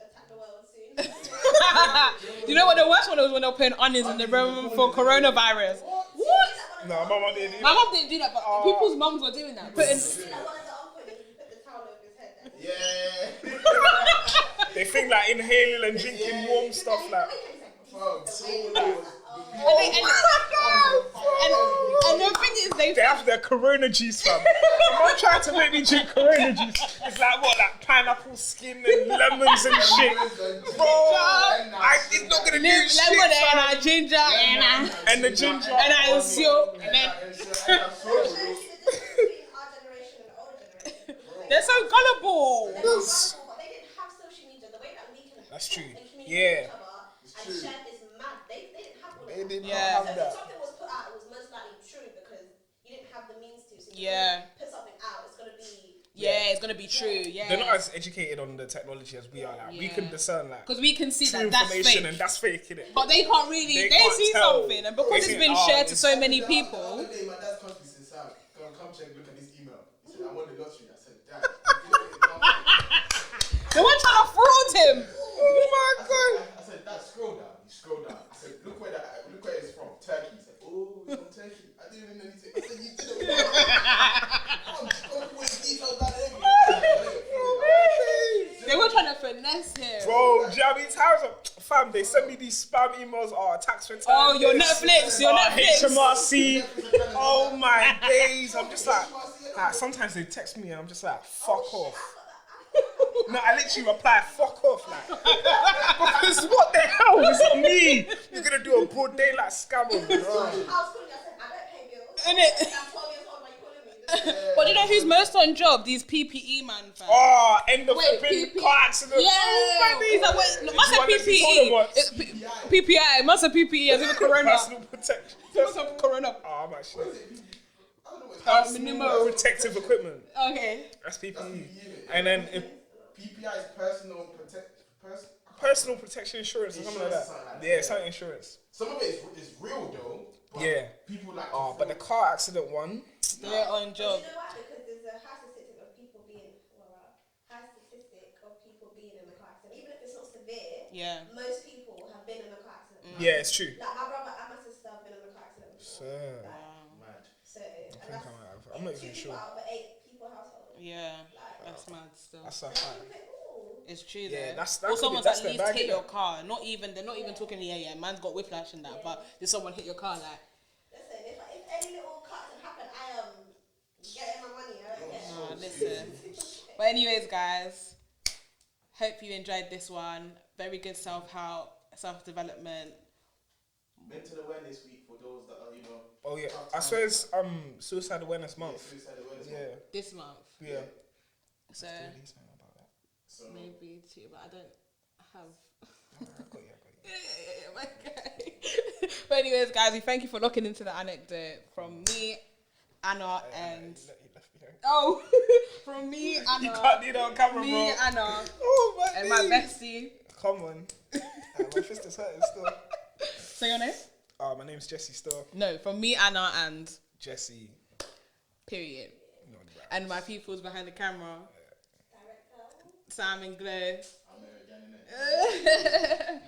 attack the world soon. You know what the worst one was when they were putting onions in the room for coronavirus. No, my mum didn't. My mum didn't do that, but people's mums were doing that. Putting You know, one of the uncle is put the towel over his head. Yeah. They think inhaling and drinking warm stuff and the thing is, they have their Corona juice, fam. My mum tried to make me drink Corona juice. It's pineapple skin and lemons and shit. Bro, it's not gonna do shit, lemon fam. and ginger And the ginger. and I seal and then Our generation and the older generation. they're so gullible. They're not gullible, but they didn't have social media the way that we can. That's true. And communicate Yeah. with each other. And share is mad. They didn't have all of They that. did not Yeah. have So if that. something was put out, it was most likely true because you didn't have the means to. So if Yeah. you put something out, it's gonna be. Yeah, it's gonna be true. Yeah, They're not as educated on the technology as we are. We can discern because we can see true that that's information fake. and that's fake, innit? But they can't really. They can't see tell. something, and because They it's think, been shared to so many The people. other day, my dad's country said, Sam, come check, look at this email. He said, I won the lottery. I said, Dad. They were trying to fraud him. Oh my god. I said, Dad, scroll down. He scrolled down. I said, look where it's from. Turkey. He said, oh, it's from Turkey. I didn't even know anything. I said, you didn't. They were trying to finesse him. Bro, do you know how many times, fam, they send me these spam emails, tax return. Oh, your Netflix, your Netflix. HMRC. Oh my days. I'm just sometimes they text me and I'm just fuck off. No, I literally reply, fuck off, because what the hell? It's not me. You're gonna do a broad daylight scam on me, bro. I was calling you, I said, I don't pay bills. Innit? I'm 12 years old, why you calling me? But you know who's most on job? These PPE man fam. Oh, end of Wait, flipping car accident. Yeah. Oh, my days. He's like, wait, Did must you have understand all the PPE. words? It's PPI, must have PPE as in corona. Personal protection. Must have corona. Oh, I'm actually. Minimum. Personal protective equipment. Okay. That's PPE. And then PPI is personal protection insurance or something like that. Something like that. Yeah, something insurance. Some of it is real though. But Yeah. People like. Oh, but the car accident one. They're on But job. you know why? Because there's a high statistic of people being, in a car accident. Even if it's not severe, Yeah. most people have been in a car accident. Yeah, it's true. Like my brother and my sister have been in a car accident before. Sir. Mad. So, and I'm not even two sure. people out of an 8 people household. Yeah. Like, That's mad still. That's a fact. It's true Yeah, though. that Or could be- someone's that's at their least bag, hit innit? your car. They're not even talking, yeah, man's got whiplash and that, but did someone hit your car like, Listen, if any little cuts have happened, I am getting my money. I don't get nah, listen. But anyways, guys, hope you enjoyed this one. Very good self-help, self-development. Mental awareness week for those that are, Oh yeah, I swear it's Suicide Awareness Month. suicide awareness. Yeah, This month. yeah. So Release something about that. So maybe too, but I don't have. I got you. Yeah, my guy. But anyways, guys, we thank you for locking into the anecdote from me, Anna, and He left me hanging. oh, from me, Anna. You can't do that on camera, me, bro. Anna, Oh my and my days. bestie. Come on. My fist is hurting still. Say your name? My name's Jesse still. No, from me, Anna, and Jesse. period. You know the rap. And my people's behind the camera, Director. Sam and Glow. I'm there again, innit?